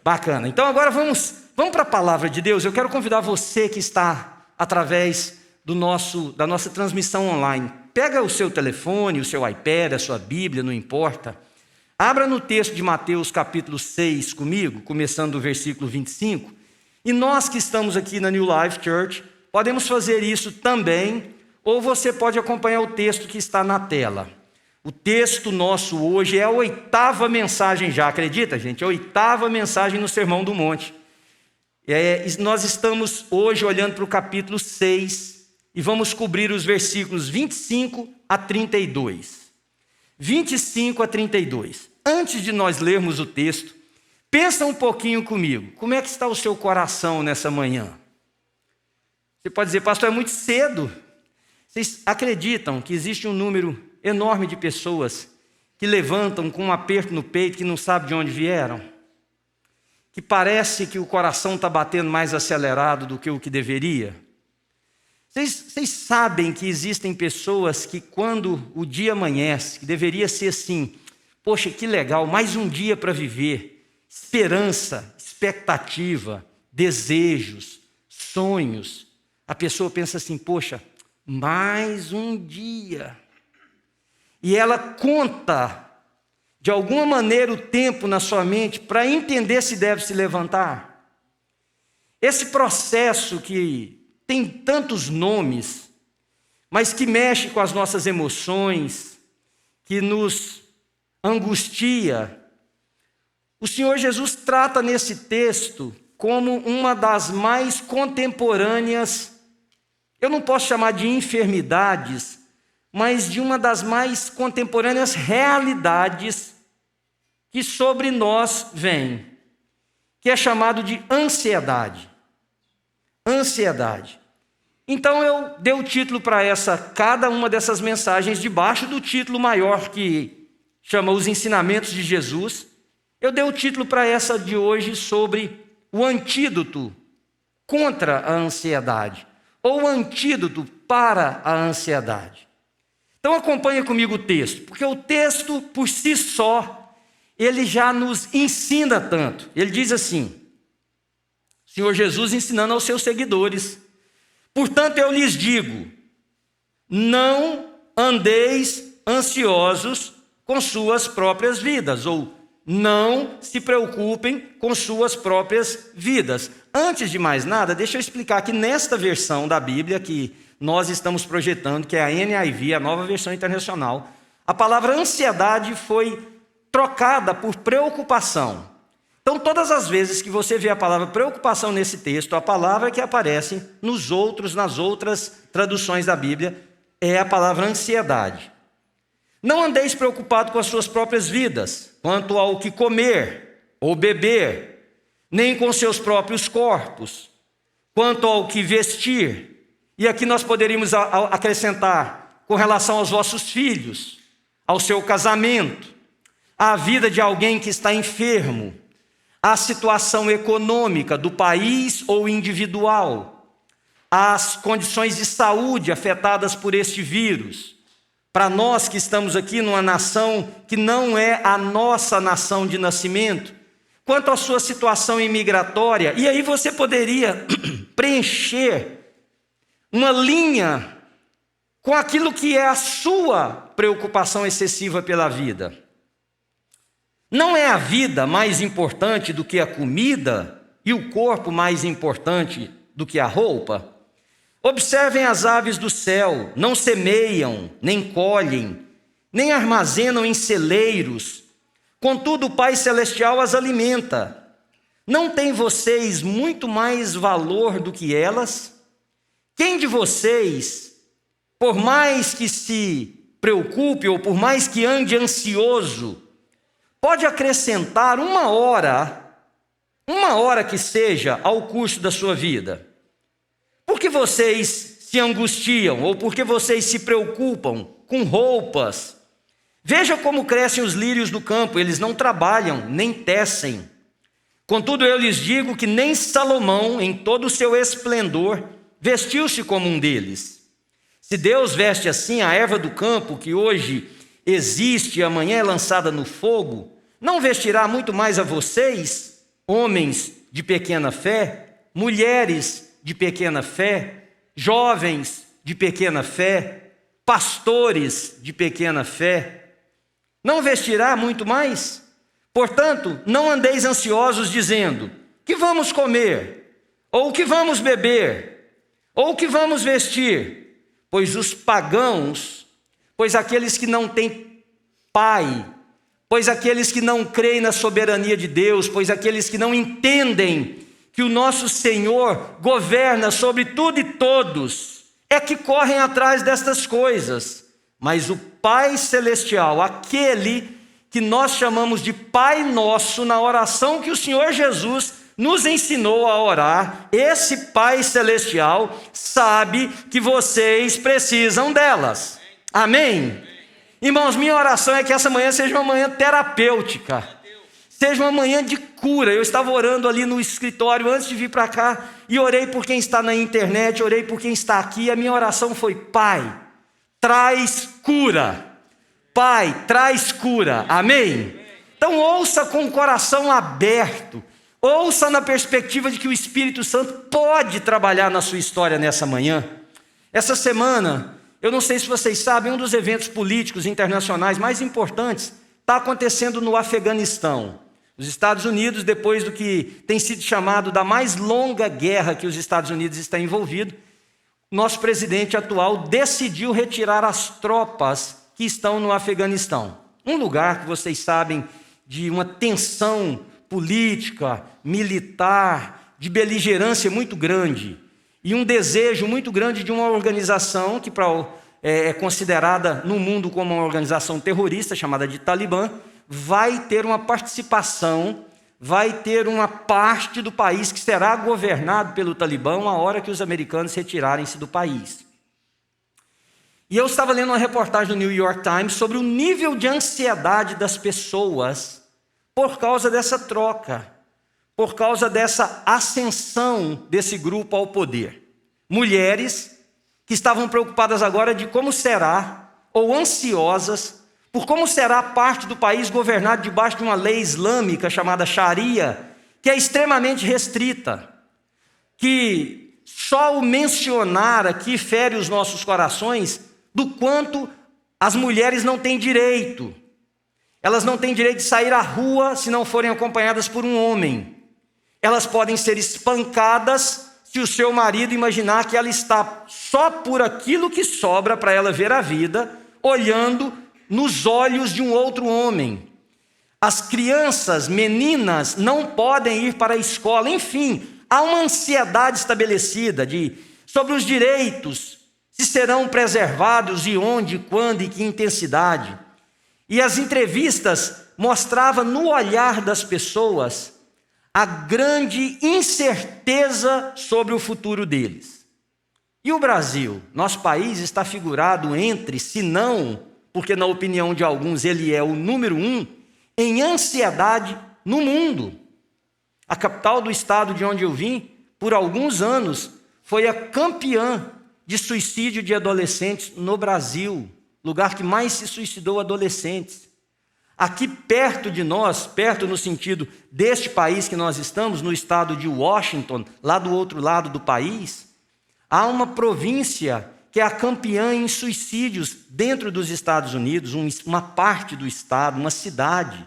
Bacana. Então agora vamos para a palavra de Deus. Eu quero convidar você que está através da nossa transmissão online. Pega o seu telefone, o seu iPad, a sua Bíblia, não importa. Abra no texto de Mateus capítulo 6 comigo, começando do versículo 25. E nós que estamos aqui na New Life Church, podemos fazer isso também, ou você pode acompanhar o texto que está na tela. O texto nosso hoje é a 8ª mensagem já, acredita, gente? A 8ª mensagem no Sermão do Monte. Nós estamos hoje olhando para o capítulo 6 e vamos cobrir os versículos 25 a 32. 25 a 32. Antes de nós lermos o texto, pensa um pouquinho comigo. Como é que está o seu coração nessa manhã? Você pode dizer, pastor, é muito cedo. Vocês acreditam que existe um número enorme de pessoas que levantam com um aperto no peito que não sabe de onde vieram? Que parece que o coração está batendo mais acelerado do que o que deveria? Vocês sabem que existem pessoas que quando o dia amanhece, que deveria ser assim, poxa, que legal, mais um dia para viver, esperança, expectativa, desejos, sonhos. A pessoa pensa assim, poxa, mais um dia. E ela conta, de alguma maneira, o tempo na sua mente para entender se deve se levantar. Esse processo que tem tantos nomes, mas que mexe com as nossas emoções, que nos angustia. O Senhor Jesus trata nesse texto como uma das mais contemporâneas, eu não posso chamar de enfermidades, mas de uma das mais contemporâneas realidades que sobre nós vem, que é chamado de ansiedade. Ansiedade. Então eu dei o título para cada uma dessas mensagens debaixo do título maior que chama Os Ensinamentos de Jesus. Eu dei o título para essa de hoje sobre o antídoto contra a ansiedade, ou o antídoto para a ansiedade. Então acompanha comigo o texto, porque o texto por si só, ele já nos ensina tanto. Ele diz assim, o Senhor Jesus ensinando aos seus seguidores, portanto eu lhes digo, não andeis ansiosos com suas próprias vidas, ou não se preocupem com suas próprias vidas. Antes de mais nada, deixa eu explicar que nesta versão da Bíblia que nós estamos projetando, que é a NIV, a Nova Versão Internacional, a palavra ansiedade foi trocada por preocupação. Então, todas as vezes que você vê a palavra preocupação nesse texto, a palavra que aparece nas outras traduções da Bíblia, é a palavra ansiedade. Não andeis preocupado com as suas próprias vidas, quanto ao que comer ou beber, nem com seus próprios corpos, quanto ao que vestir. E aqui nós poderíamos acrescentar com relação aos vossos filhos, ao seu casamento, à vida de alguém que está enfermo, à situação econômica do país ou individual, às condições de saúde afetadas por este vírus. Para nós que estamos aqui numa nação que não é a nossa nação de nascimento, quanto à sua situação imigratória, e aí você poderia preencher uma linha com aquilo que é a sua preocupação excessiva pela vida. Não é a vida mais importante do que a comida e o corpo mais importante do que a roupa? Observem as aves do céu, não semeiam, nem colhem, nem armazenam em celeiros, contudo o Pai Celestial as alimenta. Não têm vocês muito mais valor do que elas? Quem de vocês, por mais que se preocupe ou por mais que ande ansioso, pode acrescentar uma hora que seja ao curso da sua vida? Por que vocês se angustiam ou por que vocês se preocupam com roupas? Veja como crescem os lírios do campo, eles não trabalham, nem tecem. Contudo, eu lhes digo que nem Salomão, em todo o seu esplendor, vestiu-se como um deles. Se Deus veste assim a erva do campo, que hoje existe e amanhã é lançada no fogo, não vestirá muito mais a vocês, homens de pequena fé, mulheres de pequena fé, jovens de pequena fé, pastores de pequena fé. Não vestirá muito mais? Portanto, não andeis ansiosos dizendo: que vamos comer? Ou que vamos beber? Ou que vamos vestir? Pois os pagãos, pois aqueles que não têm pai, pois aqueles que não creem na soberania de Deus, pois aqueles que não entendem que o nosso Senhor governa sobre tudo e todos, é que correm atrás destas coisas. Mas o Pai Celestial, aquele que nós chamamos de Pai Nosso, na oração que o Senhor Jesus nos ensinou a orar, esse Pai Celestial sabe que vocês precisam delas. Amém? Irmãos, minha oração é que essa manhã seja uma manhã terapêutica, seja uma manhã de cura. Eu estava orando ali no escritório antes de vir para cá, e orei por quem está na internet, orei por quem está aqui, e a minha oração foi: Pai, traz cura. Pai, traz cura. Amém? Então ouça com o coração aberto, ouça na perspectiva de que o Espírito Santo pode trabalhar na sua história nessa manhã. Essa semana, eu não sei se vocês sabem, um dos eventos políticos internacionais mais importantes está acontecendo no Afeganistão. Os Estados Unidos, depois do que tem sido chamado da mais longa guerra que os Estados Unidos está envolvido, nosso presidente atual decidiu retirar as tropas que estão no Afeganistão. Um lugar que vocês sabem de uma tensão política, militar, de beligerância muito grande, e um desejo muito grande de uma organização que é considerada no mundo como uma organização terrorista, chamada de Talibã, vai ter uma participação, vai ter uma parte do país que será governado pelo Talibã a hora que os americanos retirarem-se do país. E eu estava lendo uma reportagem do New York Times sobre o nível de ansiedade das pessoas por causa dessa troca, por causa dessa ascensão desse grupo ao poder. Mulheres que estavam preocupadas agora de como será, ou ansiosas, por como será a parte do país governado debaixo de uma lei islâmica chamada Sharia, que é extremamente restrita, que só o mencionar aqui fere os nossos corações do quanto as mulheres não têm direito. Elas não têm direito de sair à rua se não forem acompanhadas por um homem. Elas podem ser espancadas se o seu marido imaginar que ela está só por aquilo que sobra para ela ver a vida, olhando nos olhos de um outro homem. As crianças, meninas, não podem ir para a escola. Enfim, há uma ansiedade estabelecida sobre os direitos, se serão preservados e onde, quando e que intensidade. E as entrevistas mostravam no olhar das pessoas a grande incerteza sobre o futuro deles. E o Brasil, nosso país, está figurado entre, se não, porque na opinião de alguns ele é o número 1, em ansiedade no mundo. A capital do estado de onde eu vim, por alguns anos, foi a campeã de suicídio de adolescentes no Brasil, lugar que mais se suicidou adolescentes. Aqui perto de nós, perto no sentido deste país que nós estamos, no estado de Washington, lá do outro lado do país, há uma província que é a campeã em suicídios dentro dos Estados Unidos, uma parte do estado, uma cidade.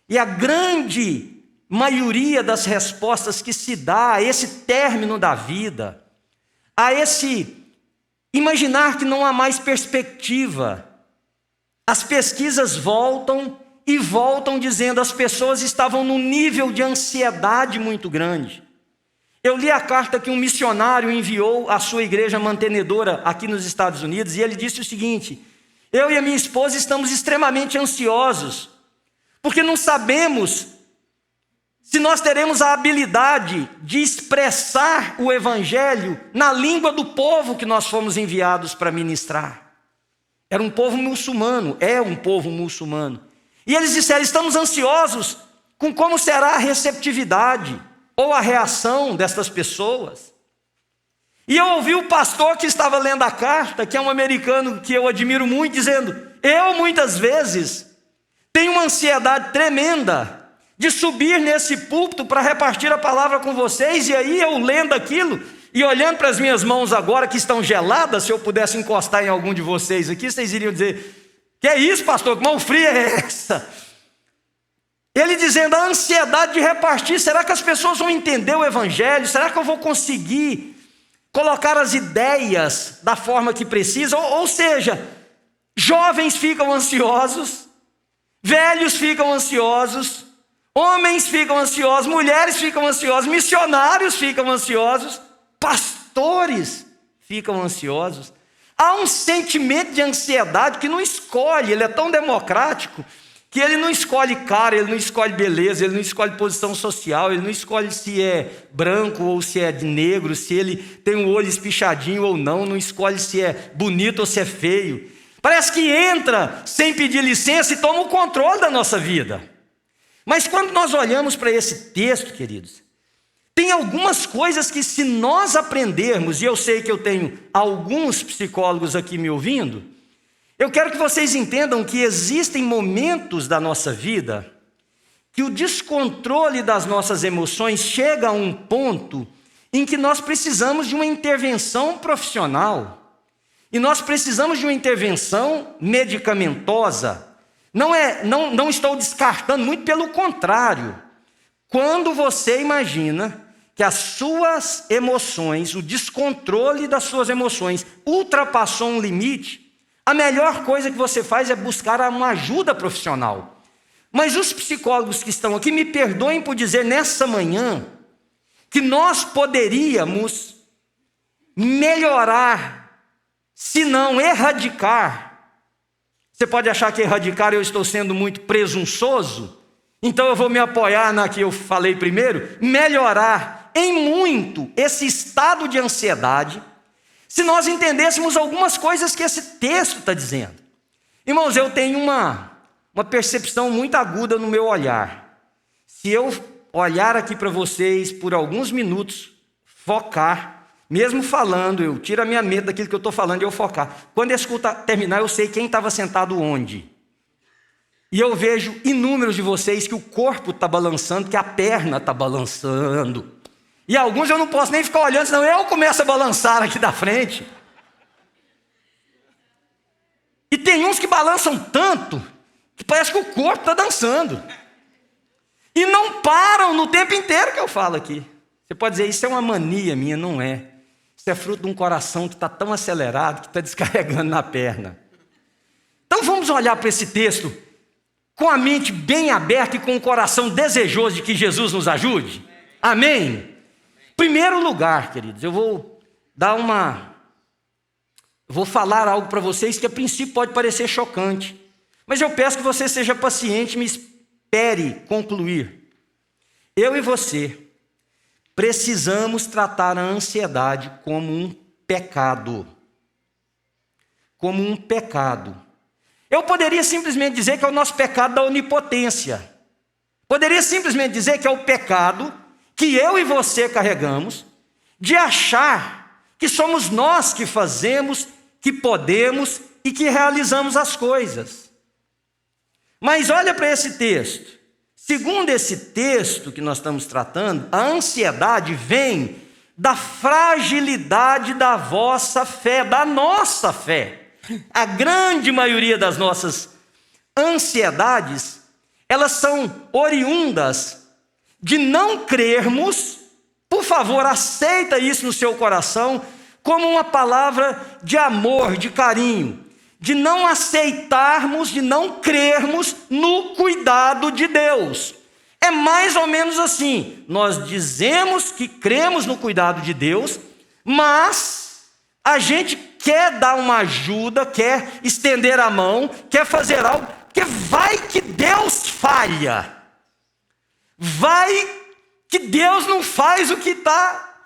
E a grande maioria das respostas que se dá a esse término da vida, a esse imaginar que não há mais perspectiva, as pesquisas voltam e voltam dizendo que as pessoas estavam num nível de ansiedade muito grande. Eu li a carta que um missionário enviou à sua igreja mantenedora aqui nos Estados Unidos, e ele disse o seguinte: eu e a minha esposa estamos extremamente ansiosos, porque não sabemos se nós teremos a habilidade de expressar o evangelho na língua do povo que nós fomos enviados para ministrar. Era um povo muçulmano, é um povo muçulmano. E eles disseram: estamos ansiosos com como será a receptividade ou a reação destas pessoas. E eu ouvi o pastor que estava lendo a carta, que é um americano que eu admiro muito, dizendo: eu muitas vezes tenho uma ansiedade tremenda de subir nesse púlpito para repartir a palavra com vocês, e aí eu lendo aquilo e olhando para as minhas mãos agora que estão geladas, se eu pudesse encostar em algum de vocês aqui, vocês iriam dizer: que é isso, pastor, que mão fria é essa? Ele dizendo: a ansiedade de repartir, será que as pessoas vão entender o evangelho? Será que eu vou conseguir colocar as ideias da forma que precisa? Ou seja, jovens ficam ansiosos, velhos ficam ansiosos, homens ficam ansiosos, mulheres ficam ansiosas, missionários ficam ansiosos, pastores ficam ansiosos. Há um sentimento de ansiedade que não escolhe, ele é tão democrático que ele não escolhe cara, ele não escolhe beleza, ele não escolhe posição social, ele não escolhe se é branco ou se é de negro, se ele tem um olho espichadinho ou não escolhe se é bonito ou se é feio. Parece que entra sem pedir licença e toma o controle da nossa vida. Mas quando nós olhamos para esse texto, queridos, tem algumas coisas que, se nós aprendermos, e eu sei que eu tenho alguns psicólogos aqui me ouvindo, eu quero que vocês entendam que existem momentos da nossa vida que o descontrole das nossas emoções chega a um ponto em que nós precisamos de uma intervenção profissional. E nós precisamos de uma intervenção medicamentosa. Não estou descartando, muito pelo contrário. Quando você imagina que as suas emoções, o descontrole das suas emoções ultrapassou um limite, a melhor coisa que você faz é buscar uma ajuda profissional. Mas os psicólogos que estão aqui, me perdoem por dizer nessa manhã, que nós poderíamos melhorar, se não erradicar. Você pode achar que erradicar eu estou sendo muito presunçoso, então eu vou me apoiar na que eu falei primeiro, melhorar em muito esse estado de ansiedade, se nós entendêssemos algumas coisas que esse texto está dizendo. Irmãos, eu tenho uma percepção muito aguda no meu olhar. Se eu olhar aqui para vocês por alguns minutos, focar, mesmo falando, eu tiro a minha mente daquilo que eu estou falando e eu focar. Quando esse culto terminar, eu sei quem estava sentado onde. E eu vejo inúmeros de vocês que o corpo está balançando, que a perna está balançando. E alguns eu não posso nem ficar olhando, senão eu começo a balançar aqui da frente. E tem uns que balançam tanto, que parece que o corpo está dançando. E não param no tempo inteiro que eu falo aqui. Você pode dizer, isso é uma mania minha, não é. Isso é fruto de um coração que está tão acelerado, que está descarregando na perna. Então vamos olhar para esse texto com a mente bem aberta e com o coração desejoso de que Jesus nos ajude. Amém? Primeiro lugar, queridos, eu vou falar algo para vocês que a princípio pode parecer chocante, mas eu peço que você seja paciente e me espere concluir. Eu e você precisamos tratar a ansiedade como um pecado. Como um pecado. Eu poderia simplesmente dizer que é o nosso pecado da onipotência. Poderia simplesmente dizer que é o pecado que eu e você carregamos, de achar que somos nós que fazemos, que podemos e que realizamos as coisas. Mas olha para esse texto. Segundo esse texto que nós estamos tratando, a ansiedade vem da fragilidade da vossa fé, da nossa fé. A grande maioria das nossas ansiedades, elas são oriundas de não crermos. Por favor, aceita isso no seu coração como uma palavra de amor, de carinho, de não aceitarmos, de não crermos no cuidado de Deus. É mais ou menos assim, nós dizemos que cremos no cuidado de Deus, mas a gente quer dar uma ajuda, quer estender a mão, quer fazer algo, porque vai que Deus falha. Vai que Deus não faz o que está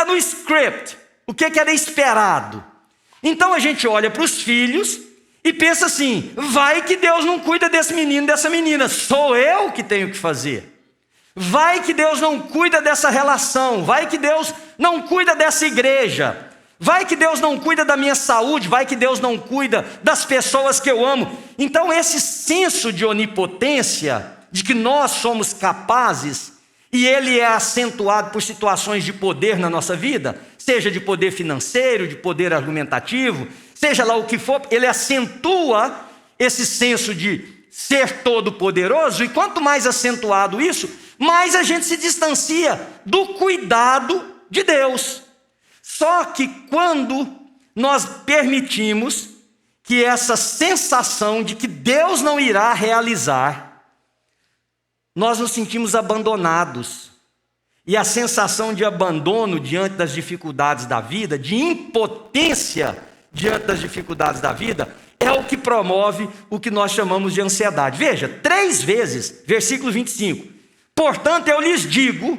no script, o que era esperado. Então a gente olha para os filhos e pensa assim, vai que Deus não cuida desse menino, dessa menina, sou eu que tenho que fazer. Vai que Deus não cuida dessa relação, vai que Deus não cuida dessa igreja, vai que Deus não cuida da minha saúde, vai que Deus não cuida das pessoas que eu amo. Então esse senso de onipotência de que nós somos capazes, e ele é acentuado por situações de poder na nossa vida, seja de poder financeiro, de poder argumentativo, seja lá o que for, ele acentua esse senso de ser todo-poderoso, e quanto mais acentuado isso, mais a gente se distancia do cuidado de Deus. Só que quando nós permitimos que essa sensação de que Deus não irá realizar, nós nos sentimos abandonados. E a sensação de abandono diante das dificuldades da vida, de impotência diante das dificuldades da vida, é o que promove o que nós chamamos de ansiedade. Veja, 3 vezes, versículo 25. Portanto, eu lhes digo,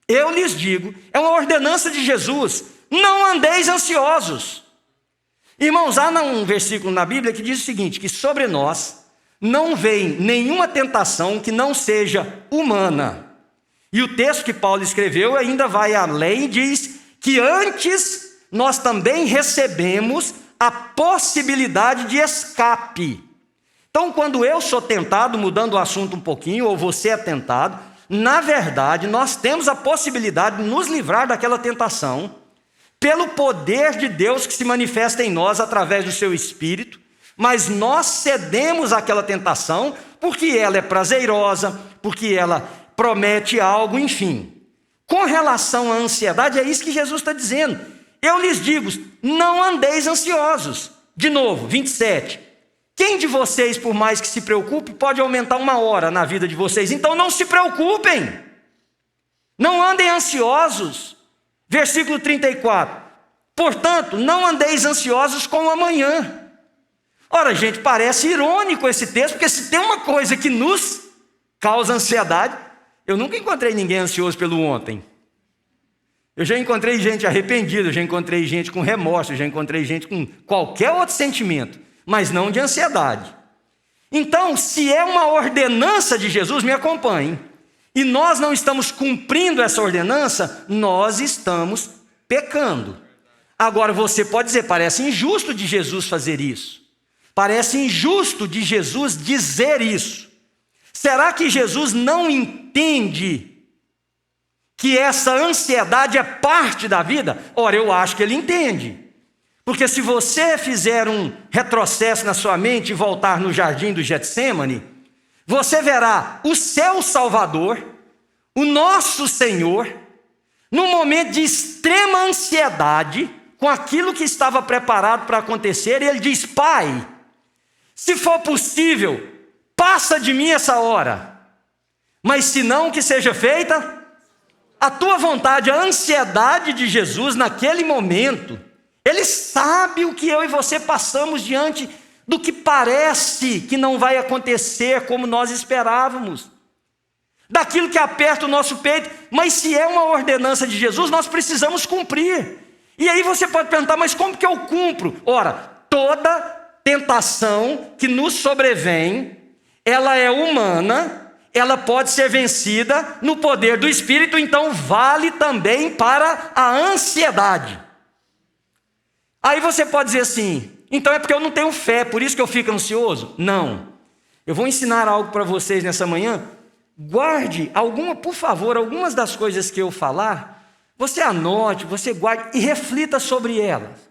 é uma ordenança de Jesus, não andeis ansiosos. Irmãos, há um versículo na Bíblia que diz o seguinte, que sobre nós não vem nenhuma tentação que não seja humana. E o texto que Paulo escreveu ainda vai além e diz que antes nós também recebemos a possibilidade de escape. Então, quando eu sou tentado, mudando o assunto um pouquinho, ou você é tentado, na verdade, nós temos a possibilidade de nos livrar daquela tentação, pelo poder de Deus que se manifesta em nós através do seu Espírito, mas nós cedemos àquela tentação porque ela é prazerosa, porque ela promete algo, enfim. Com relação à ansiedade, é isso que Jesus está dizendo. Eu lhes digo, não andeis ansiosos. De novo, 27. Quem de vocês, por mais que se preocupe, pode aumentar 1 hora na vida de vocês? Então não se preocupem. Não andem ansiosos. Versículo 34. Portanto, não andeis ansiosos com o amanhã. Ora, gente, parece irônico esse texto, porque se tem uma coisa que nos causa ansiedade, eu nunca encontrei ninguém ansioso pelo ontem. Eu já encontrei gente arrependida, eu já encontrei gente com remorso, eu já encontrei gente com qualquer outro sentimento, mas não de ansiedade. Então, se é uma ordenança de Jesus, me acompanhe, e nós não estamos cumprindo essa ordenança, nós estamos pecando. Agora você pode dizer, parece injusto de Jesus fazer isso. Parece injusto de Jesus dizer isso. Será que Jesus não entende que essa ansiedade é parte da vida? Ora, eu acho que ele entende. Porque se você fizer um retrocesso na sua mente e voltar no jardim do Getsêmani, você verá o seu Salvador, o nosso Senhor, num momento de extrema ansiedade, com aquilo que estava preparado para acontecer, e ele diz, Pai, se for possível, passa de mim essa hora, mas se não, que seja feita a tua vontade. A ansiedade de Jesus naquele momento, ele sabe o que eu e você passamos diante do que parece que não vai acontecer como nós esperávamos, daquilo que aperta o nosso peito, mas se é uma ordenança de Jesus, nós precisamos cumprir. E aí você pode perguntar, mas como que eu cumpro? Ora, toda tentação que nos sobrevém, ela é humana, ela pode ser vencida no poder do Espírito, então vale também para a ansiedade. Aí você pode dizer assim, então é porque eu não tenho fé, por isso que eu fico ansioso? Não. Eu vou ensinar algo para vocês nessa manhã. Guarde por favor, algumas das coisas que eu falar, você anote, você guarde e reflita sobre elas.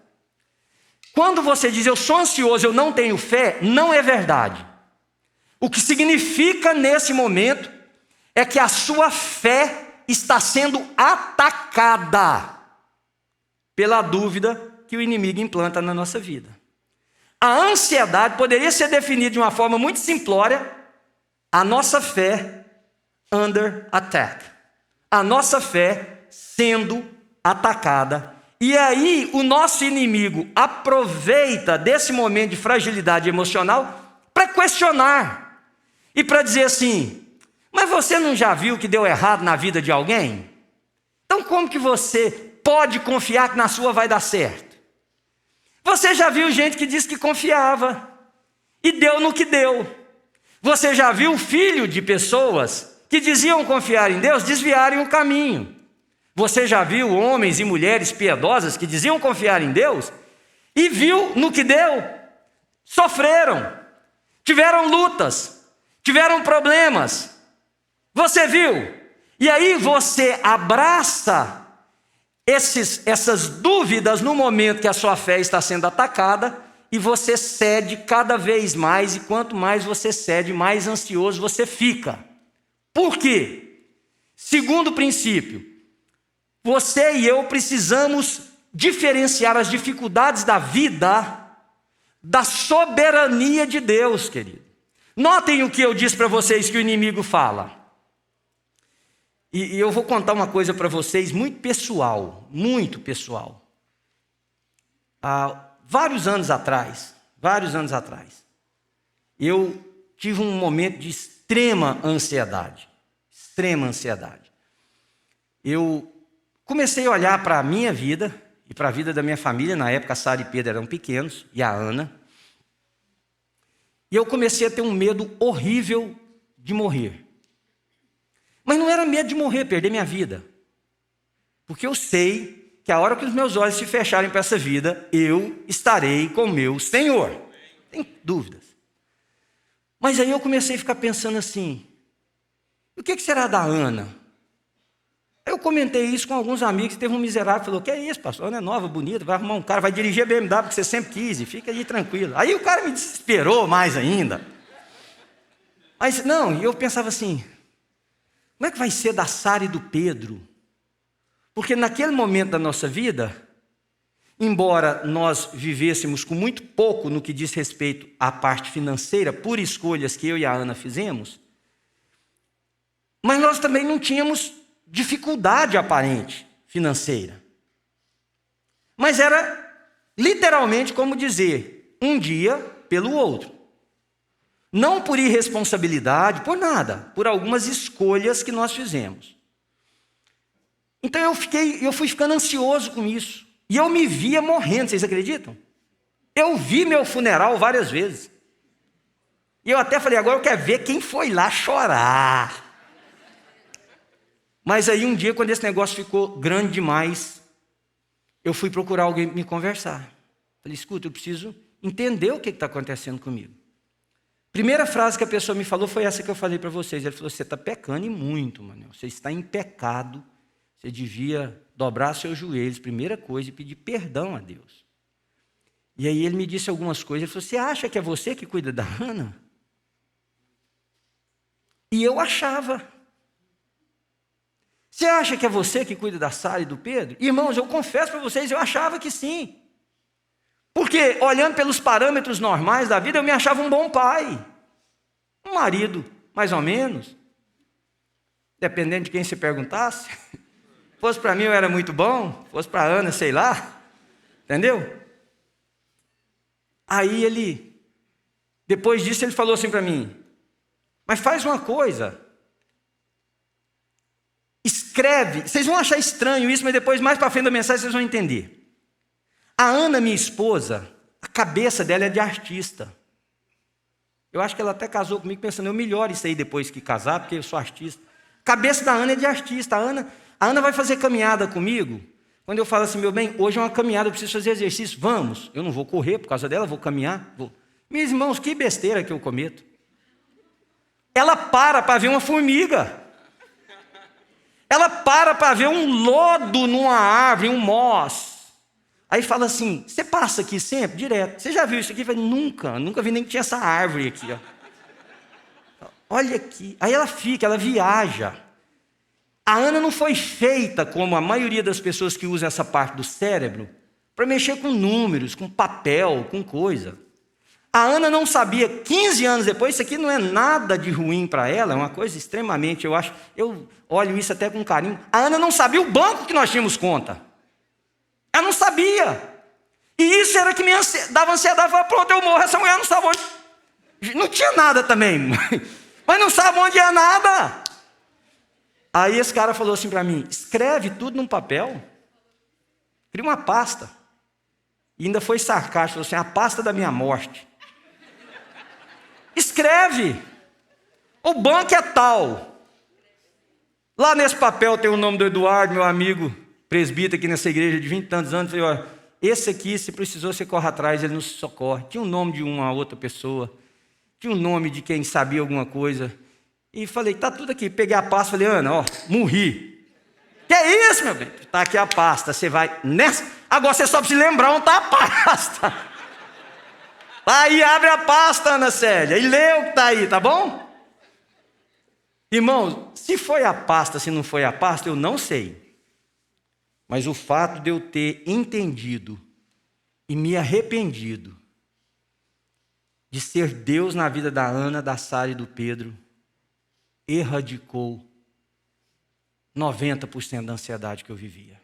Quando você diz, eu sou ansioso, eu não tenho fé, não é verdade. O que significa nesse momento é que a sua fé está sendo atacada pela dúvida que o inimigo implanta na nossa vida. A ansiedade poderia ser definida de uma forma muito simplória, a nossa fé under attack. A nossa fé sendo atacada. E aí o nosso inimigo aproveita desse momento de fragilidade emocional para questionar e para dizer assim, mas você não já viu que deu errado na vida de alguém? Então como que você pode confiar que na sua vai dar certo? Você já viu gente que disse que confiava e deu no que deu. Você já viu filho de pessoas que diziam confiar em Deus desviarem o caminho. Você já viu homens e mulheres piedosas que diziam confiar em Deus e viu no que deu? Sofreram, tiveram lutas, tiveram problemas, Você viu? E aí você abraça essas dúvidas no momento que a sua fé está sendo atacada e você cede cada vez mais, e quanto mais você cede, mais ansioso você fica. Por quê? Segundo princípio, você e eu precisamos diferenciar as dificuldades da vida da soberania de Deus, querido. Notem o que eu disse para vocês que o inimigo fala. E eu vou contar uma coisa para vocês muito pessoal, Há vários anos atrás, eu tive um momento de extrema ansiedade. Eu comecei a olhar para a minha vida e para a vida da minha família. Na época a Sara e Pedro eram pequenos, e a Ana. E eu comecei a ter um medo horrível de morrer. Mas não era medo de morrer, perder minha vida. Porque eu sei que a hora que os meus olhos se fecharem para essa vida, eu estarei com o meu Senhor. Não tem dúvidas. Mas aí eu comecei a ficar pensando assim, o que será da Ana? Eu comentei isso com alguns amigos, teve um miserável que falou, que é isso, pastor? Ana é nova, bonita, vai arrumar um cara, vai dirigir a BMW que você sempre quis, e fica aí tranquilo. Aí o cara me desesperou mais ainda. Mas não, e eu pensava assim, como é que vai ser da Sara e do Pedro? Porque naquele momento da nossa vida, embora nós vivêssemos com muito pouco no que diz respeito à parte financeira, por escolhas que eu e a Ana fizemos, mas nós também não tínhamos dificuldade aparente financeira. Mas era literalmente como dizer, um dia pelo outro. Não por irresponsabilidade, por nada, por algumas escolhas que nós fizemos. Então eu fui ficando ansioso com isso. E eu me via morrendo, vocês acreditam? Eu vi meu funeral várias vezes. E eu até falei, agora eu quero ver quem foi lá chorar. Mas aí um dia, quando esse negócio ficou grande demais, eu fui procurar alguém me conversar. Falei, escuta, eu preciso entender o que está acontecendo comigo. Primeira frase que a pessoa me falou foi essa que eu falei para vocês. Ele falou, você está pecando e muito, Manel. Você está em pecado. Você devia dobrar seus joelhos, primeira coisa, e pedir perdão a Deus. E aí ele me disse algumas coisas. Ele falou, você acha que é você que cuida da Ana? E eu achava. Você acha que é você que cuida da Sara e do Pedro? Irmãos, eu confesso para vocês, eu achava que sim. Porque, olhando pelos parâmetros normais da vida, eu me achava um bom pai. Um marido, mais ou menos. Dependendo de quem se perguntasse. Fosse para mim eu era muito bom, fosse para a Ana, sei lá. Entendeu? Aí depois disso ele falou assim para mim, mas faz uma coisa. Escreve, vocês vão achar estranho isso, mas depois, mais para frente da mensagem, vocês vão entender. A Ana, minha esposa, a cabeça dela é de artista. Eu acho que ela até casou comigo pensando, eu melhoro isso aí depois que casar, porque eu sou artista. A cabeça da Ana é de artista. A Ana vai fazer caminhada comigo. Quando eu falo assim, meu bem, hoje é uma caminhada, eu preciso fazer exercício. Vamos. Eu não vou correr por causa dela, vou caminhar. Vou. Meus irmãos, que besteira que eu cometo. Ela para ver uma formiga. Ela para ver um lodo numa árvore, um moss. Aí fala assim, você passa aqui sempre? Direto. Você já viu isso aqui? Eu falei, nunca vi nem que tinha essa árvore aqui. Ó. Olha aqui. Aí ela viaja. A Ana não foi feita, como a maioria das pessoas que usam essa parte do cérebro, para mexer com números, com papel, com coisa. A Ana não sabia, 15 anos depois, isso aqui não é nada de ruim para ela, é uma coisa extremamente, eu olho isso até com carinho. A Ana não sabia o banco que nós tínhamos conta. Ela não sabia. E isso era que me dava ansiedade. Eu falava, pronto, eu morro, essa mulher não sabe onde. Não tinha nada também, mas não sabe onde é nada. Aí esse cara falou assim para mim, escreve tudo num papel, cria uma pasta. E ainda foi sarcástico, falou assim, a pasta da minha morte. Escreve. O banco é tal. Lá nesse papel tem o nome do Eduardo, meu amigo presbítero aqui nessa igreja de 20 e tantos anos. Falei, olha, esse aqui, se precisou, você corre atrás, ele nos socorre. Tinha o nome de uma outra pessoa, tinha o nome de quem sabia alguma coisa. E falei, tá tudo aqui. Peguei a pasta, falei, Ana, ó, morri. Que é isso, meu bem? Tá aqui a pasta, você vai nessa. Agora você só precisa lembrar onde tá a pasta. Aí abre a pasta, Ana Célia, e lê o que tá aí, tá bom? Irmãos, se foi a pasta, se não foi a pasta, eu não sei. Mas o fato de eu ter entendido e me arrependido de ser Deus na vida da Ana, da Sara e do Pedro, erradicou 90% da ansiedade que eu vivia.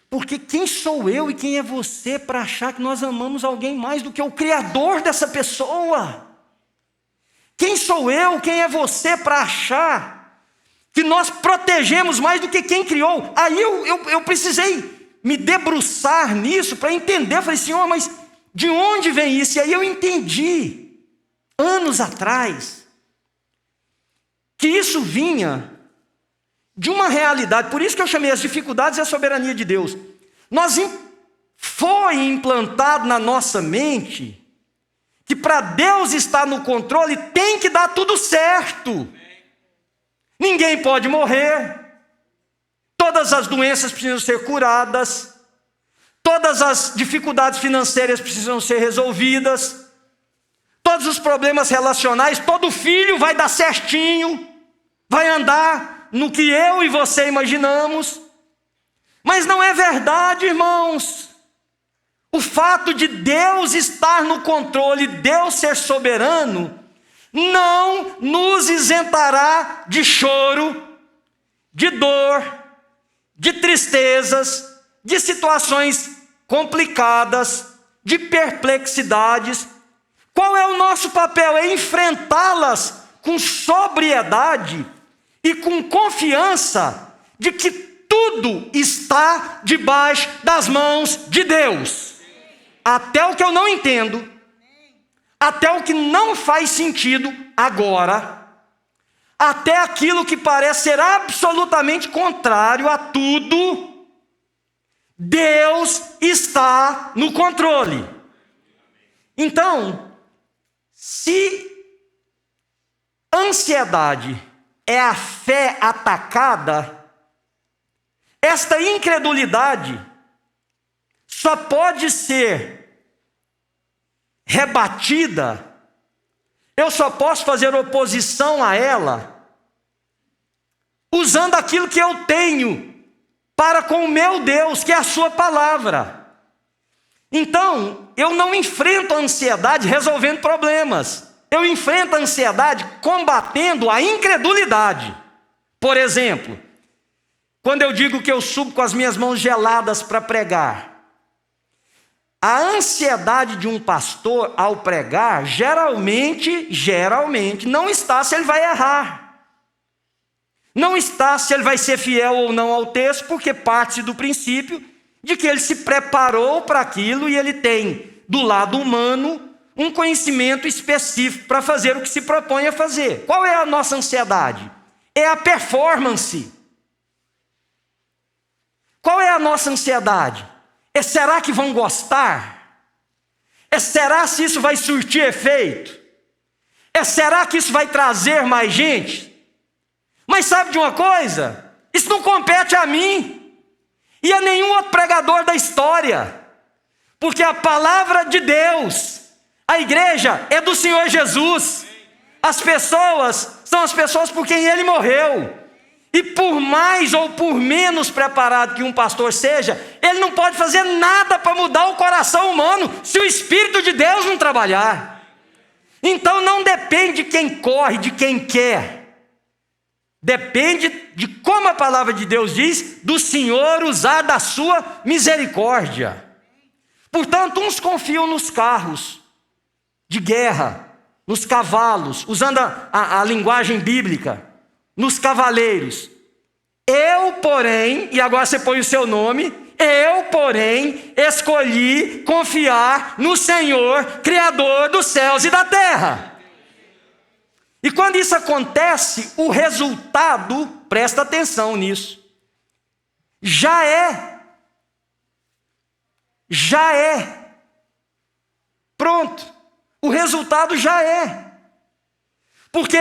Porque quem sou eu e quem é você para achar que nós amamos alguém mais do que o Criador dessa pessoa? Quem sou eu, quem é você para achar que nós protegemos mais do que quem criou? Aí eu precisei me debruçar nisso para entender. Eu falei, Senhor, mas de onde vem isso? E aí eu entendi, anos atrás, que isso vinha de uma realidade. Por isso que eu chamei as dificuldades e a soberania de Deus. Foi implantado na nossa mente que para Deus estar no controle tem que dar tudo certo. Ninguém pode morrer. Todas as doenças precisam ser curadas. Todas as dificuldades financeiras precisam ser resolvidas. Todos os problemas relacionais, todo filho vai dar certinho, vai andar no que eu e você imaginamos. Mas não é verdade, irmãos. O fato de Deus estar no controle, Deus ser soberano, não nos isentará de choro, de dor, de tristezas, de situações complicadas, de perplexidades. Qual é o nosso papel? É enfrentá-las com sobriedade e com confiança de que tudo está debaixo das mãos de Deus. Até o que eu não entendo, até o que não faz sentido agora, até aquilo que parece ser absolutamente contrário a tudo, Deus está no controle. Então, se ansiedade é a fé atacada, esta incredulidade só pode ser rebatida, eu só posso fazer oposição a ela usando aquilo que eu tenho para com o meu Deus, que é a sua palavra. Então, eu não enfrento a ansiedade resolvendo problemas. Eu enfrento a ansiedade combatendo a incredulidade. Por exemplo, quando eu digo que eu subo com as minhas mãos geladas para pregar, a ansiedade de um pastor ao pregar, geralmente, não está se ele vai errar. Não está se ele vai ser fiel ou não ao texto, porque parte do princípio de que ele se preparou para aquilo e ele tem, do lado humano, um conhecimento específico para fazer o que se propõe a fazer. Qual é a nossa ansiedade? É a performance. Qual é a nossa ansiedade? É será que vão gostar? É será se isso vai surtir efeito? É será que isso vai trazer mais gente? Mas sabe de uma coisa? Isso não compete a mim e a nenhum outro pregador da história, porque a palavra de Deus, a igreja é do Senhor Jesus. As pessoas são as pessoas por quem Ele morreu. E por mais ou por menos preparado que um pastor seja, ele não pode fazer nada para mudar o coração humano se o Espírito de Deus não trabalhar. Então não depende de quem corre, de quem quer. Depende de como a palavra de Deus diz, do Senhor usar da sua misericórdia. Portanto, uns confiam nos carros de guerra, nos cavalos, usando a linguagem bíblica, nos cavaleiros. Eu, porém, e agora você põe o seu nome, eu, porém, escolhi confiar no Senhor, Criador dos céus e da terra. E quando isso acontece, o resultado, presta atenção nisso, já é. Pronto. O resultado já é. Porque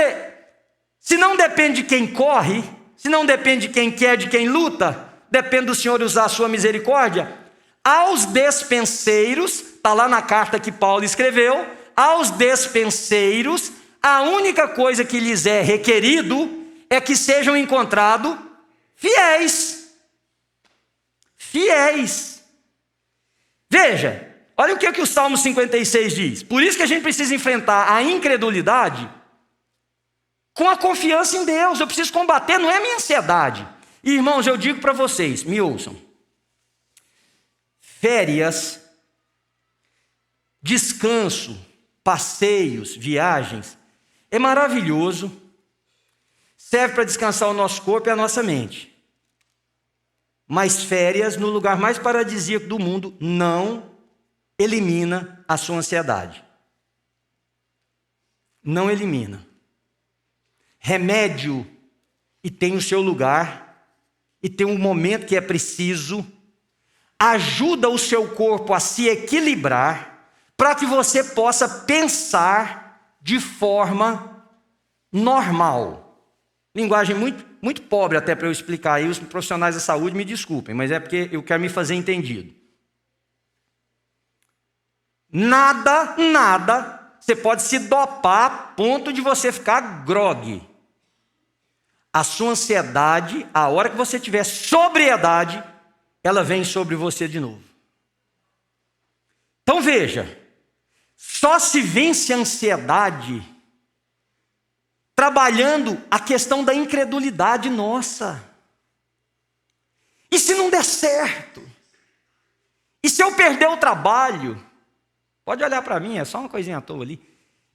Se não depende de quem corre, se não depende de quem quer, de quem luta, depende do Senhor usar a sua misericórdia. Aos despenseiros, está lá na carta que Paulo escreveu, aos despenseiros, a única coisa que lhes é requerido é que sejam encontrados fiéis. Fiéis. Veja, olha o que o Salmo 56 diz. Por isso que a gente precisa enfrentar a incredulidade com a confiança em Deus. Eu preciso combater, não é a minha ansiedade. E, irmãos, eu digo para vocês, me ouçam. Férias, descanso, passeios, viagens, é maravilhoso, serve para descansar o nosso corpo e a nossa mente. Mas férias, no lugar mais paradisíaco do mundo, não elimina a sua ansiedade. Não elimina. Remédio, e tem o seu lugar, e tem um momento que é preciso, ajuda o seu corpo a se equilibrar, para que você possa pensar de forma normal. Linguagem muito pobre até para eu explicar aí, os profissionais da saúde me desculpem, mas é porque eu quero me fazer entendido. Nada, você pode se dopar a ponto de você ficar grogue. A sua ansiedade, a hora que você tiver sobriedade, ela vem sobre você de novo. Então veja, só se vence a ansiedade trabalhando a questão da incredulidade nossa. E se não der certo? E se eu perder o trabalho? Pode olhar para mim, é só uma coisinha à toa ali.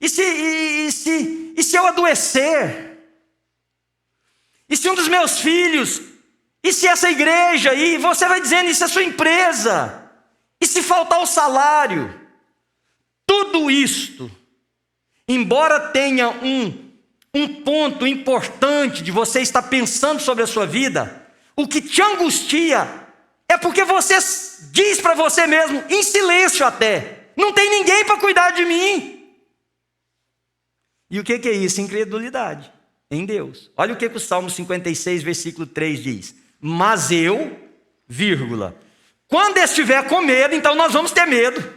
E se eu adoecer? E se um dos meus filhos? E se essa igreja? E você vai dizendo, isso é sua empresa? E se faltar o salário? Tudo isto, embora tenha um ponto importante de você estar pensando sobre a sua vida, o que te angustia é porque você diz para você mesmo, em silêncio até, não tem ninguém para cuidar de mim. E o que é isso? Incredulidade em Deus. Olha o que o Salmo 56, versículo 3 diz. Mas eu, quando estiver com medo, então nós vamos ter medo.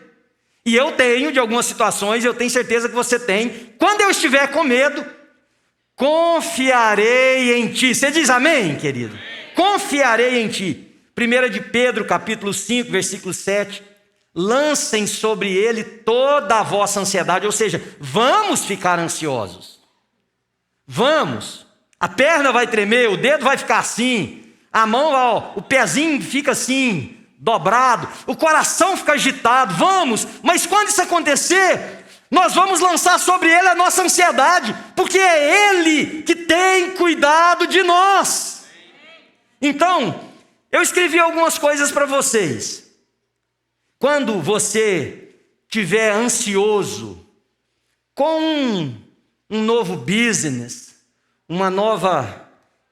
E eu tenho, de algumas situações, eu tenho certeza que você tem. Quando eu estiver com medo, confiarei em ti. Você diz amém, querido? Amém. Confiarei em ti. 1 de Pedro, capítulo 5, versículo 7. Lancem sobre ele toda a vossa ansiedade. Ou seja, vamos ficar ansiosos. Vamos. A perna vai tremer, o dedo vai ficar assim. A mão, o pezinho fica assim, dobrado, o coração fica agitado, vamos, mas quando isso acontecer, nós vamos lançar sobre ele a nossa ansiedade, porque é ele que tem cuidado de nós. Então, eu escrevi algumas coisas para vocês. Quando você estiver ansioso com um novo business, uma nova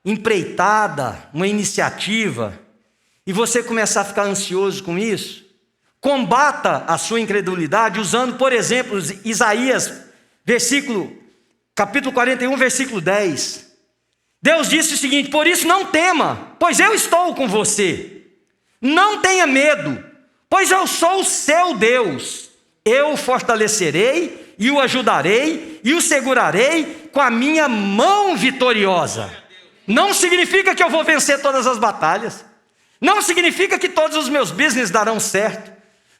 empreitada, uma iniciativa, e você começar a ficar ansioso com isso, combata a sua incredulidade usando, por exemplo, Isaías, capítulo 41, versículo 10. Deus disse o seguinte: por isso não tema, pois eu estou com você. Não tenha medo, pois eu sou o seu Deus. Eu o fortalecerei e o ajudarei e o segurarei com a minha mão vitoriosa. Não significa que eu vou vencer todas as batalhas. Não significa que todos os meus business darão certo.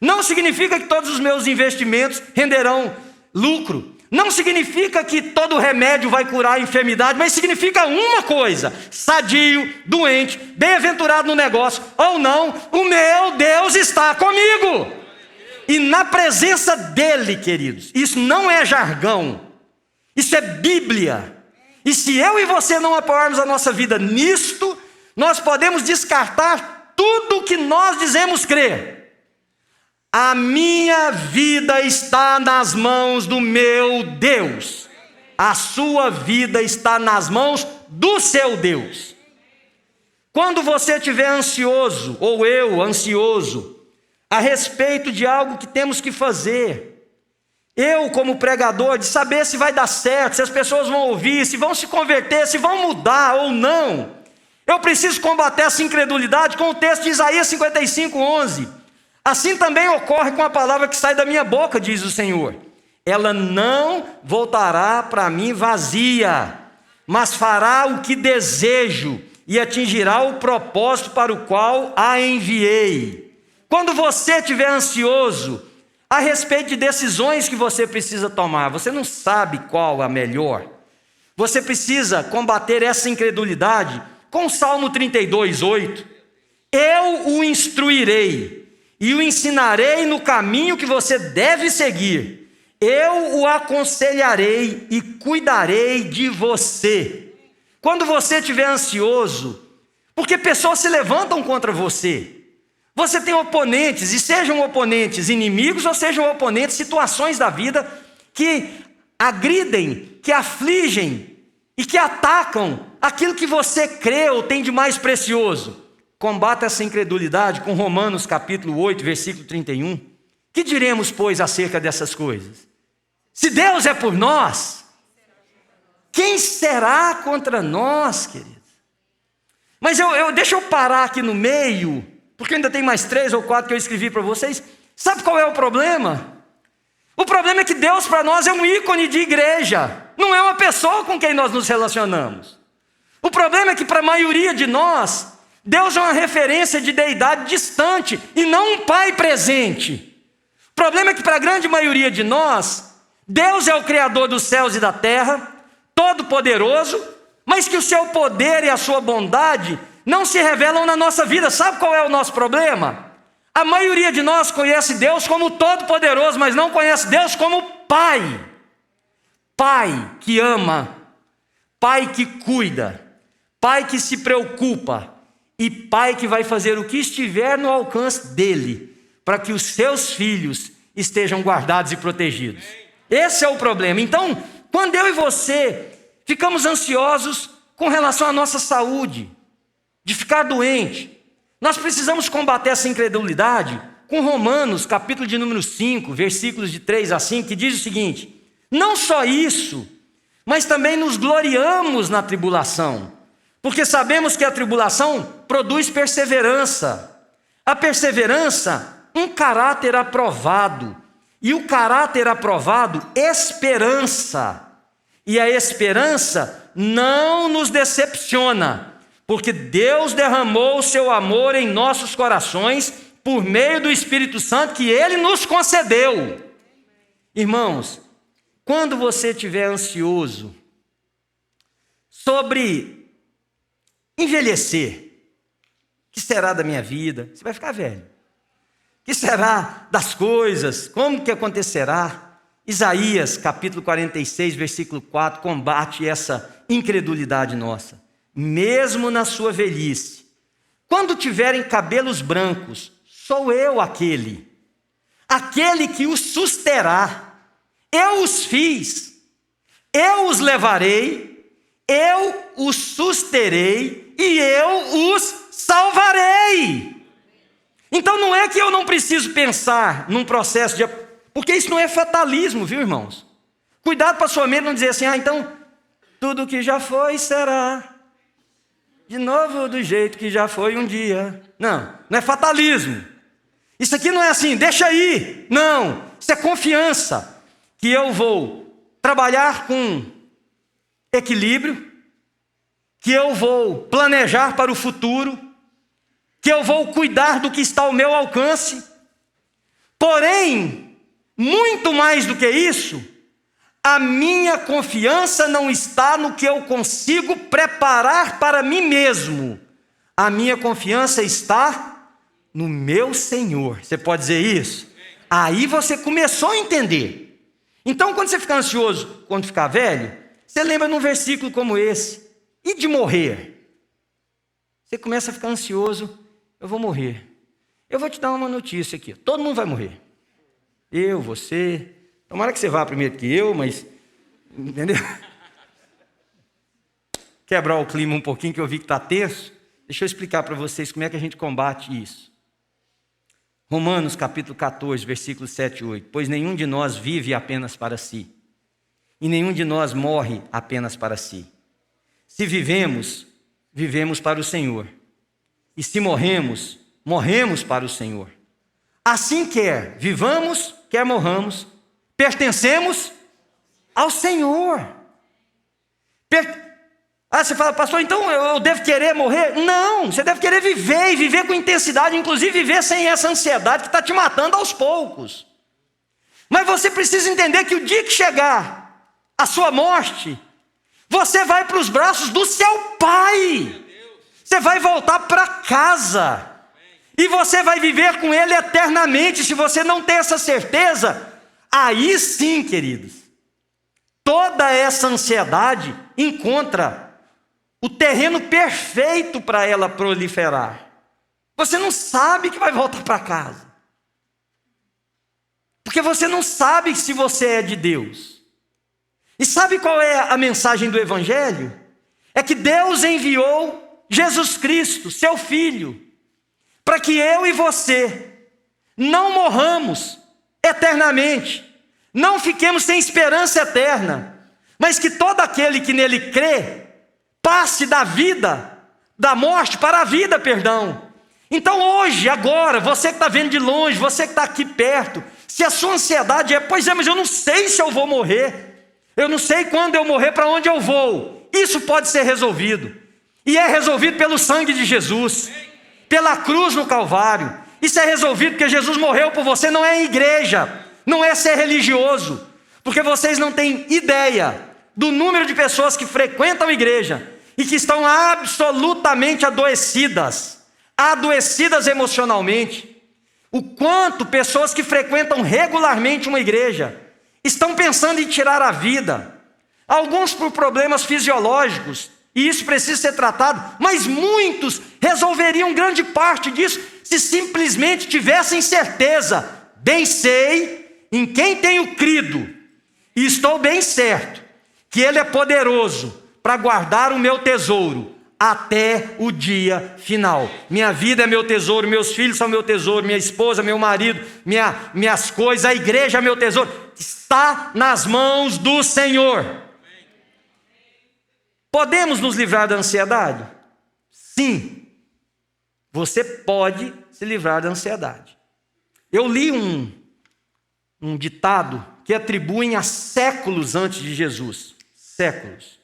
Não significa que todos os meus investimentos renderão lucro. Não significa que todo remédio vai curar a enfermidade, mas significa uma coisa: sadio, doente, bem-aventurado no negócio ou não, o meu Deus está comigo. E na presença dele, queridos, isso não é jargão, isso é Bíblia. E se eu e você não apoiarmos a nossa vida nisto, nós podemos descartar tudo que nós dizemos crer. A minha vida está nas mãos do meu Deus. A sua vida está nas mãos do seu Deus. Quando você estiver ansioso, ou eu ansioso, a respeito de algo que temos que fazer, Eu, como pregador, de saber se vai dar certo, se as pessoas vão ouvir, se vão se converter, se vão mudar ou não. Eu preciso combater essa incredulidade com o texto de Isaías 55:11. Assim também ocorre com a palavra que sai da minha boca, diz o Senhor. Ela não voltará para mim vazia, mas fará o que desejo e atingirá o propósito para o qual a enviei. Quando você estiver ansioso a respeito de decisões que você precisa tomar, você não sabe qual a melhor, você precisa combater essa incredulidade com o Salmo 32:8. Eu o instruirei e o ensinarei no caminho que você deve seguir. Eu o aconselharei e cuidarei de você. Quando você estiver ansioso, porque pessoas se levantam contra você, você tem oponentes, e sejam oponentes inimigos ou sejam oponentes situações da vida que agridem, que afligem e que atacam aquilo que você crê ou tem de mais precioso. Combata essa incredulidade com Romanos capítulo 8, versículo 31. Que diremos, pois, acerca dessas coisas? Se Deus é por nós, quem será contra nós, queridos? Mas deixa eu parar aqui no meio, porque ainda tem mais 3 ou 4 que eu escrevi para vocês. Sabe qual é o problema? O problema é que Deus para nós é um ícone de igreja, não é uma pessoa com quem nós nos relacionamos. O problema é que para a maioria de nós, Deus é uma referência de deidade distante e não um pai presente. O problema é que para a grande maioria de nós, Deus é o Criador dos céus e da terra, todo-poderoso, mas que o seu poder e a sua bondade não se revelam na nossa vida. Sabe qual é o nosso problema? A maioria de nós conhece Deus como todo-poderoso, mas não conhece Deus como Pai. Pai que ama, Pai que cuida, Pai que se preocupa e Pai que vai fazer o que estiver no alcance dele para que os seus filhos estejam guardados e protegidos. Esse é o problema. Então, quando eu e você ficamos ansiosos com relação à nossa saúde, de ficar doente, nós precisamos combater essa incredulidade com Romanos, capítulo de número 5, versículos de 3 a 5, que diz o seguinte: não só isso, mas também nos gloriamos na tribulação, porque sabemos que a tribulação produz perseverança. A perseverança, um caráter aprovado, e o caráter aprovado, esperança. E a esperança não nos decepciona, porque Deus derramou o seu amor em nossos corações por meio do Espírito Santo que Ele nos concedeu. Irmãos, quando você estiver ansioso sobre envelhecer, o que será da minha vida? Você vai ficar velho. O que será das coisas? Como que acontecerá? Isaías, capítulo 46, versículo 4, combate essa incredulidade nossa. Mesmo na sua velhice, quando tiverem cabelos brancos, sou eu aquele que os susterá. Eu os fiz, eu os levarei, eu os susterei e eu os salvarei. Então não é que eu não preciso pensar num processo de... Porque isso não é fatalismo, viu, irmãos? Cuidado para a sua mente não dizer assim, então, tudo que já foi será de novo do jeito que já foi um dia. Não é fatalismo. Isso aqui não é assim, deixa aí. Não, isso é confiança. Que eu vou trabalhar com equilíbrio, que eu vou planejar para o futuro, que eu vou cuidar do que está ao meu alcance. Porém, muito mais do que isso, a minha confiança não está no que eu consigo preparar para mim mesmo. A minha confiança está no meu Senhor. Você pode dizer isso? Aí você começou a entender. Então, quando você ficar ansioso, quando ficar velho, você lembra num versículo como esse. E de morrer? Você começa a ficar ansioso, eu vou morrer. Eu vou te dar uma notícia aqui. Todo mundo vai morrer. Eu, você. Tomara que você vá primeiro que eu, mas... Entendeu? Quebrar o clima um pouquinho, que eu vi que está tenso. Deixa eu explicar para vocês como é que a gente combate isso. Romanos capítulo 14, versículos 7 e 8. Pois nenhum de nós vive apenas para si, e nenhum de nós morre apenas para si. Se vivemos, vivemos para o Senhor. E se morremos, morremos para o Senhor. Assim quer vivamos, quer morramos, pertencemos ao Senhor. Você fala, pastor, então eu devo querer morrer? Não, você deve querer viver e viver com intensidade, inclusive viver sem essa ansiedade que está te matando aos poucos. Mas você precisa entender que o dia que chegar a sua morte, você vai para os braços do seu Pai. Você vai voltar para casa. E você vai viver com Ele eternamente. Se você não tem essa certeza, aí sim, queridos, toda essa ansiedade encontra o terreno perfeito para ela proliferar. Você não sabe que vai voltar para casa. Porque você não sabe se você é de Deus. E sabe qual é a mensagem do Evangelho? É que Deus enviou Jesus Cristo, seu Filho, para que eu e você não morramos eternamente, não fiquemos sem esperança eterna, mas que todo aquele que nele crê, passe da morte para a vida, perdão. Então hoje, agora, você que está vendo de longe, você que está aqui perto, se a sua ansiedade é, pois é, mas eu não sei se eu vou morrer, eu não sei quando eu morrer, para onde eu vou, isso pode ser resolvido, e é resolvido pelo sangue de Jesus, pela cruz no Calvário. Isso é resolvido porque Jesus morreu por você, não é em igreja, não é ser religioso, porque vocês não têm ideia do número de pessoas que frequentam a igreja e que estão absolutamente adoecidas emocionalmente. O quanto pessoas que frequentam regularmente uma igreja estão pensando em tirar a vida, alguns por problemas fisiológicos, e isso precisa ser tratado, mas muitos resolveriam grande parte disso se simplesmente tivessem certeza. Bem sei em quem tenho crido, e estou bem certo que Ele é poderoso para guardar o meu tesouro até o dia final. Minha vida é meu tesouro, meus filhos são meu tesouro, minha esposa, meu marido, minhas coisas, a igreja é meu tesouro. Está nas mãos do Senhor. Podemos nos livrar da ansiedade? Sim, você pode se livrar da ansiedade. Eu li um ditado que atribuem a séculos antes de Jesus. Séculos.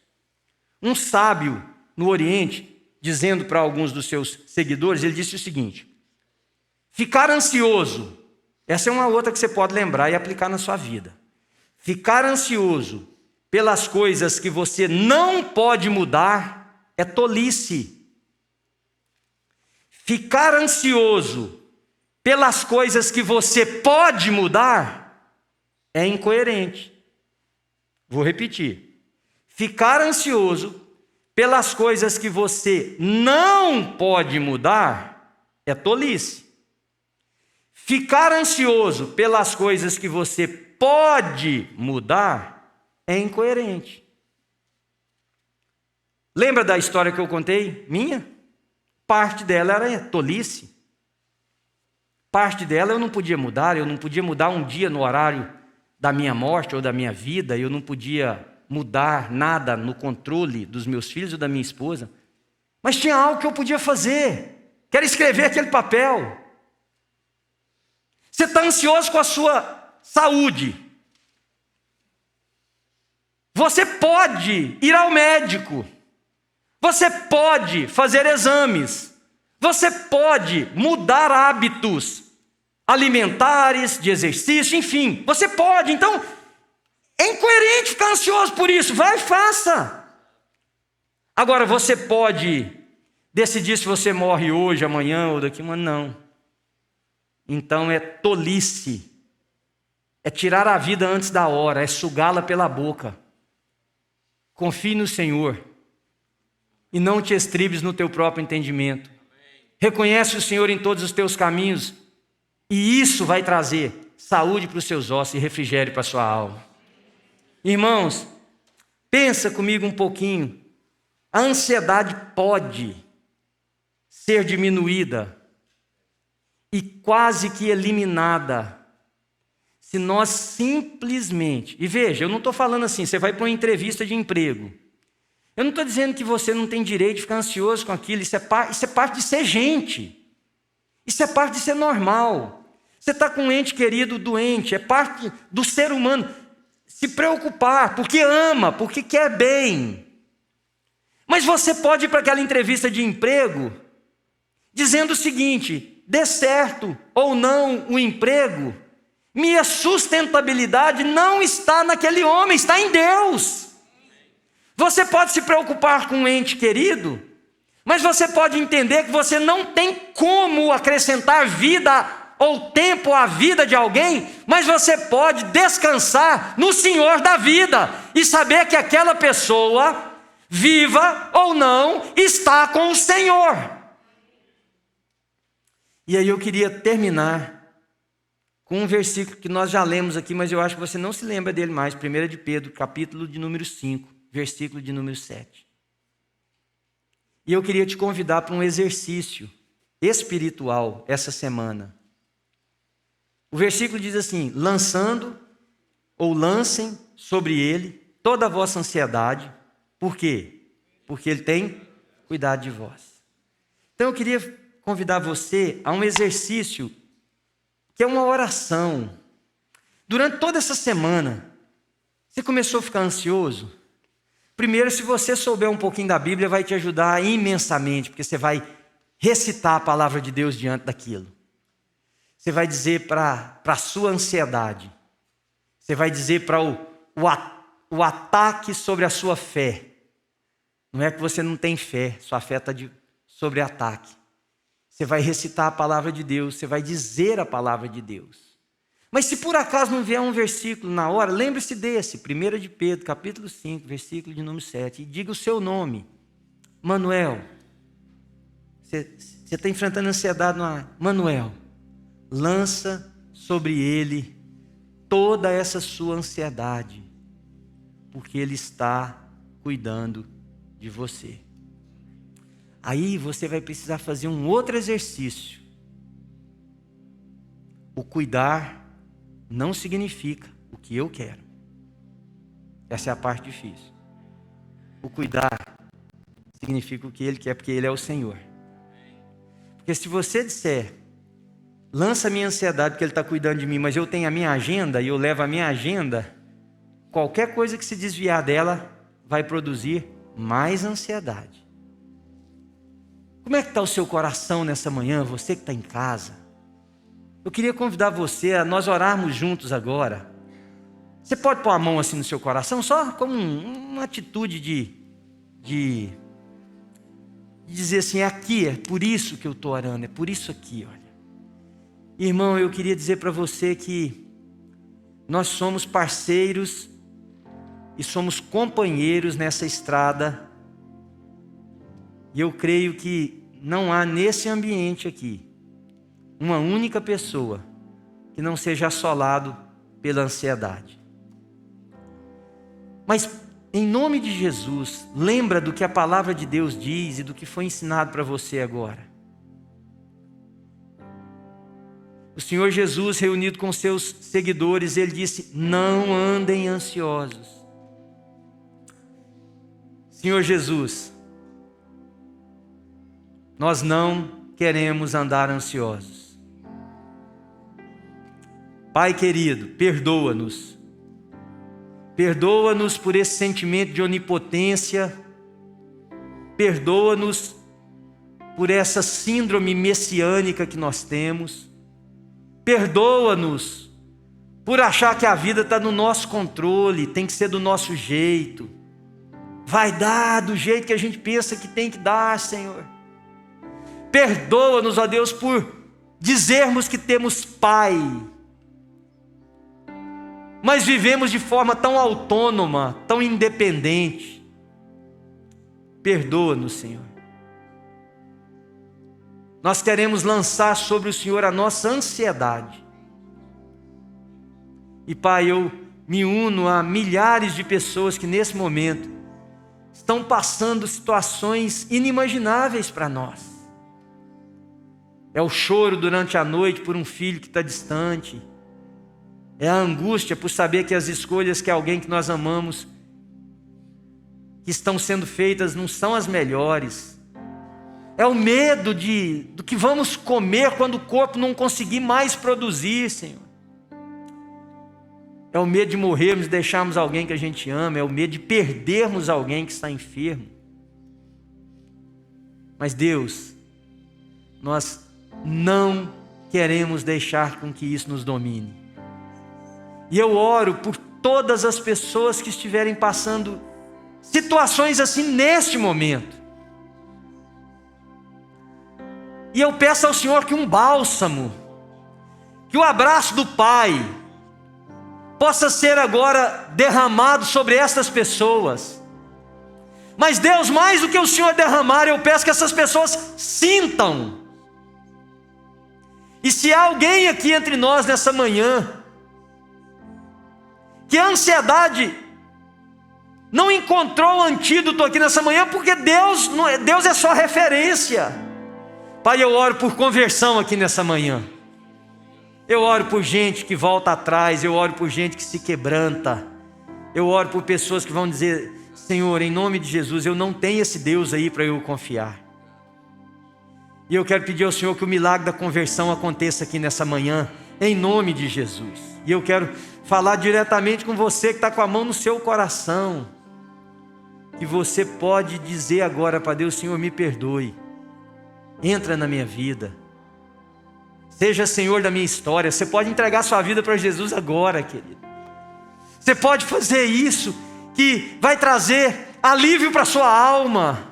Um sábio no Oriente, dizendo para alguns dos seus seguidores, ele disse o seguinte: ficar ansioso, essa é uma outra que você pode lembrar e aplicar na sua vida. Ficar ansioso pelas coisas que você não pode mudar é tolice. Ficar ansioso pelas coisas que você pode mudar é incoerente. Vou repetir. Ficar ansioso pelas coisas que você não pode mudar é tolice. Ficar ansioso pelas coisas que você pode mudar é incoerente. Lembra da história que eu contei? Minha? Parte dela era tolice. Parte dela eu não podia mudar um dia no horário da minha morte ou da minha vida, eu não podia mudar nada no controle dos meus filhos ou da minha esposa, mas tinha algo que eu podia fazer, que era escrever aquele papel. Você está ansioso com a sua saúde, você pode ir ao médico, você pode fazer exames, você pode mudar hábitos alimentares, de exercício, enfim, você pode. Então, é incoerente ficar ansioso por isso. Vai, faça. Agora, você pode decidir se você morre hoje, amanhã ou daqui a um ano. Não. Então é tolice. É tirar a vida antes da hora, é sugá-la pela boca. Confie no Senhor e não te estribes no teu próprio entendimento. Reconhece o Senhor em todos os teus caminhos e isso vai trazer saúde para os seus ossos e refrigério para a sua alma. Irmãos, pensa comigo um pouquinho. A ansiedade pode ser diminuída e quase que eliminada se nós simplesmente... E veja, eu não estou falando assim, você vai para uma entrevista de emprego. Eu não estou dizendo que você não tem direito de ficar ansioso com aquilo, isso é parte de ser gente. Isso é parte de ser normal. Você está com um ente querido doente, é parte do ser humano se preocupar, porque ama, porque quer bem. Mas você pode ir para aquela entrevista de emprego dizendo o seguinte: dê certo ou não o emprego, minha sustentabilidade não está naquele homem, está em Deus. Você pode se preocupar com um ente querido, mas você pode entender que você não tem como acrescentar vida ou tempo à vida de alguém, mas você pode descansar no Senhor da vida e saber que aquela pessoa, viva ou não, está com o Senhor. E aí eu queria terminar com um versículo que nós já lemos aqui, mas eu acho que você não se lembra dele mais, 1 de Pedro, capítulo de número 5, versículo de número 7. E eu queria te convidar para um exercício espiritual essa semana. O versículo diz assim: lançando ou lancem sobre ele toda a vossa ansiedade. Por quê? Porque ele tem cuidado de vós. Então eu queria convidar você a um exercício que é uma oração. Durante toda essa semana, você começou a ficar ansioso? Primeiro, se você souber um pouquinho da Bíblia, vai te ajudar imensamente, porque você vai recitar a palavra de Deus diante daquilo. Você vai dizer para a sua ansiedade, você vai dizer para o ataque sobre a sua fé. Não é que você não tem fé, sua fé está sobre ataque. Você vai recitar a palavra de Deus, você vai dizer a palavra de Deus. Mas se por acaso não vier um versículo na hora, lembre-se desse, 1 de Pedro, capítulo 5, versículo de número 7, e diga o seu nome. Manuel, você está enfrentando ansiedade no ar. Manuel, lança sobre ele toda essa sua ansiedade, porque ele está cuidando de você. Aí você vai precisar fazer um outro exercício. O cuidar não significa o que eu quero. Essa é a parte difícil. O cuidar significa o que ele quer, porque ele é o Senhor. Porque se você disser, lança a minha ansiedade porque ele está cuidando de mim, mas eu tenho a minha agenda e eu levo a minha agenda, qualquer coisa que se desviar dela vai produzir mais ansiedade. Como é que está o seu coração nessa manhã, você que está em casa? Eu queria convidar você a nós orarmos juntos agora. Você pode pôr a mão assim no seu coração, só como uma atitude de dizer assim, é aqui, é por isso que eu estou orando, é por isso aqui, olha. Irmão, eu queria dizer para você que nós somos parceiros e somos companheiros nessa estrada. E eu creio que não há nesse ambiente aqui uma única pessoa que não seja assolado pela ansiedade. Mas, em nome de Jesus, lembra do que a palavra de Deus diz e do que foi ensinado para você agora. O Senhor Jesus, reunido com seus seguidores, ele disse: não andem ansiosos. Senhor Jesus, nós não queremos andar ansiosos. Pai querido, perdoa-nos. Perdoa-nos por esse sentimento de onipotência. Perdoa-nos por essa síndrome messiânica que nós temos. Perdoa-nos por achar que a vida está no nosso controle, tem que ser do nosso jeito. Vai dar do jeito que a gente pensa que tem que dar, Senhor. Perdoa-nos, ó Deus, por dizermos que temos Pai, mas vivemos de forma tão autônoma, tão independente. Perdoa-nos, Senhor. Nós queremos lançar sobre o Senhor a nossa ansiedade. E Pai, eu me uno a milhares de pessoas que nesse momento estão passando situações inimagináveis para nós. É o choro durante a noite por um filho que está distante. É a angústia por saber que as escolhas que alguém que nós amamos que estão sendo feitas não são as melhores. É o medo do que vamos comer quando o corpo não conseguir mais produzir, Senhor. É o medo de morrermos e deixarmos alguém que a gente ama. É o medo de perdermos alguém que está enfermo. Mas Deus, nós não queremos deixar com que isso nos domine. E eu oro por todas as pessoas que estiverem passando situações assim neste momento. E eu peço ao Senhor que um bálsamo, que o abraço do Pai possa ser agora derramado sobre estas pessoas. Mas Deus, mais do que o Senhor derramar, eu peço que essas pessoas sintam. E se há alguém aqui entre nós nessa manhã, que a ansiedade não encontrou o antídoto aqui nessa manhã, porque Deus é só referência. Pai, eu oro por conversão aqui nessa manhã. Eu oro por gente que volta atrás, eu oro por gente que se quebranta. Eu oro por pessoas que vão dizer: Senhor, em nome de Jesus, eu não tenho esse Deus aí para eu confiar. E eu quero pedir ao Senhor que o milagre da conversão aconteça aqui nessa manhã, em nome de Jesus. E eu quero falar diretamente com você que está com a mão no seu coração, que você pode dizer agora para Deus: Senhor, me perdoe, entra na minha vida, seja Senhor da minha história. Você pode entregar sua vida para Jesus agora, querido. Você pode fazer isso, que vai trazer alívio para sua alma,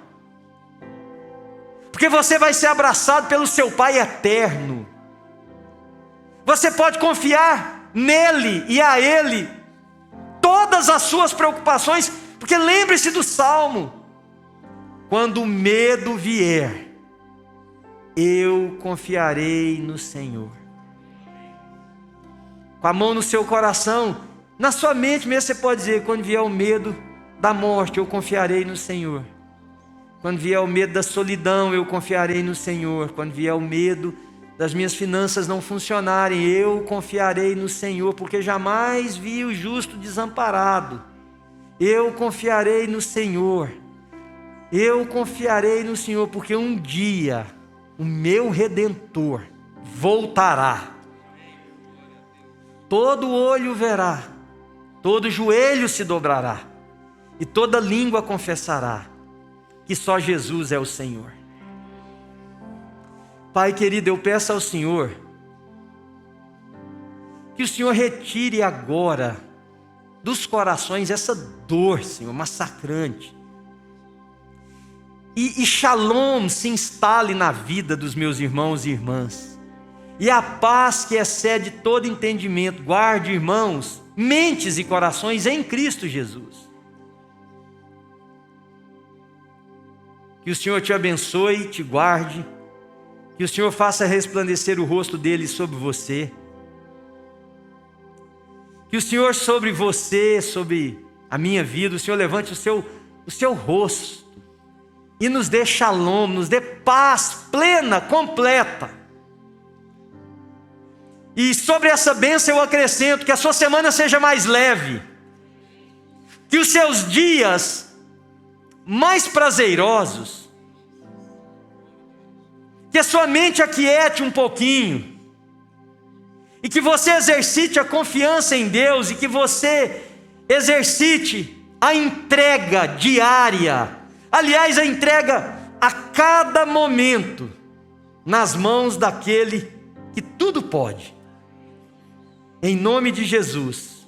porque você vai ser abraçado pelo seu Pai eterno. Você pode confiar nele e a Ele todas as suas preocupações, porque lembre-se do Salmo: quando o medo vier, eu confiarei no Senhor. Com a mão no seu coração, na sua mente mesmo, você pode dizer: quando vier o medo da morte, eu confiarei no Senhor. Quando vier o medo da solidão, eu confiarei no Senhor. Quando vier o medo das minhas finanças não funcionarem, eu confiarei no Senhor, porque jamais vi o justo desamparado. Eu confiarei no Senhor. Eu confiarei no Senhor, porque um dia o meu Redentor voltará. Todo olho verá, todo joelho se dobrará, e toda língua confessará que só Jesus é o Senhor. Pai querido, eu peço ao Senhor que o Senhor retire agora dos corações essa dor, Senhor, massacrante. E shalom se instale na vida dos meus irmãos e irmãs. E a paz que excede todo entendimento guarde, irmãos, mentes e corações em Cristo Jesus. Que o Senhor te abençoe, te guarde. Que o Senhor faça resplandecer o rosto dele sobre você. Que o Senhor sobre você, sobre a minha vida, o Senhor levante o seu rosto e nos dê shalom, nos dê paz plena, completa. E sobre essa bênção eu acrescento que a sua semana seja mais leve, que os seus dias mais prazerosos, que a sua mente aquiete um pouquinho, e que você exercite a confiança em Deus, e que você exercite a entrega diária, aliás, a entrega a cada momento, nas mãos daquele que tudo pode. Em nome de Jesus,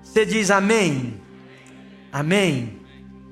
você diz amém? Amém.